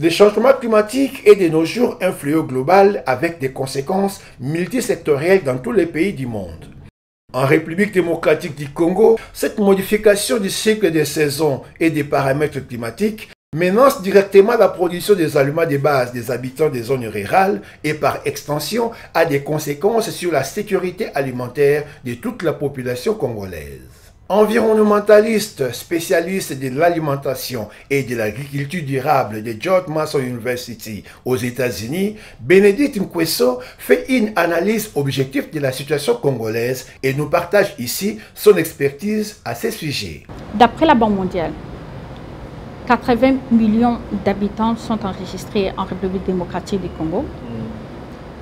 Le changement climatique est de nos jours un fléau global avec des conséquences multisectorielles dans tous les pays du monde. En République démocratique du Congo, cette modification du cycle des saisons et des paramètres climatiques menace directement la production des aliments de base des habitants des zones rurales et par extension a des conséquences sur la sécurité alimentaire de toute la population congolaise. Environnementaliste, spécialiste de l'alimentation et de l'agriculture durable de George Mason University aux États-Unis, Bénédicte Nkweso fait une analyse objective de la situation congolaise et nous partage ici son expertise à ce sujet. D'après la Banque mondiale, 80 millions d'habitants sont enregistrés en République démocratique du Congo.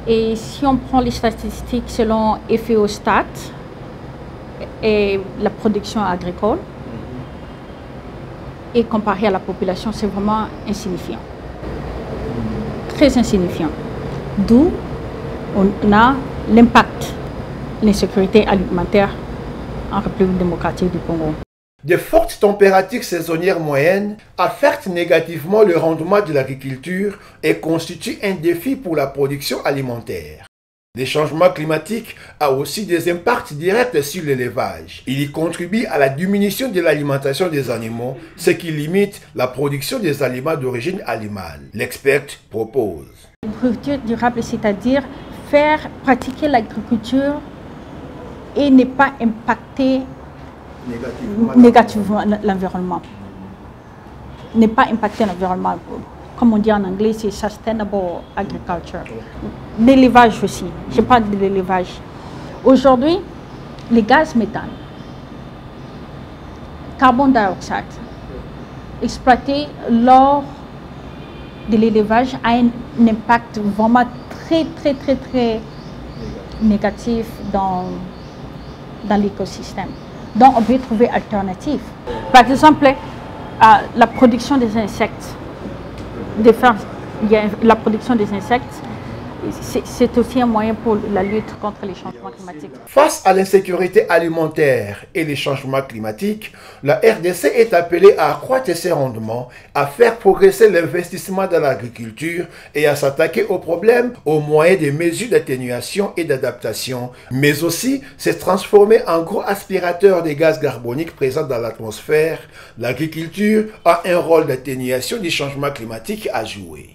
Et si on prend les statistiques selon FEOStat, et la production agricole et comparé à la population, c'est vraiment insignifiant. Très insignifiant. D'où on a l'impact de l'insécurité alimentaire en République démocratique du Congo. De fortes températures saisonnières moyennes affectent négativement le rendement de l'agriculture et constituent un défi pour la production alimentaire. Le changement climatique a aussi des impacts directs sur l'élevage. Il y contribue à la diminution de l'alimentation des animaux, ce qui limite la production des aliments d'origine animale. L'expert propose. L'agriculture durable, c'est-à-dire faire pratiquer l'agriculture et ne pas impacter négativement l'environnement. Ne pas impacter l'environnement. Comme on dit en anglais, c'est sustainable agriculture. L'élevage aussi, je parle de l'élevage. Aujourd'hui, les gaz méthane, carbone dioxyde, exploité lors de l'élevage a un impact vraiment très négatif dans l'écosystème. Donc on peut trouver alternative. Par exemple, la production des insectes. La production des insectes, c'est aussi un moyen pour la lutte contre les changements climatiques. Face à l'insécurité alimentaire et les changements climatiques, la RDC est appelée à accroître ses rendements, à faire progresser l'investissement dans l'agriculture et à s'attaquer aux problèmes au moyen des mesures d'atténuation et d'adaptation, mais aussi se transformer en gros aspirateur des gaz carboniques présents dans l'atmosphère. L'agriculture a un rôle d'atténuation du changement climatique à jouer.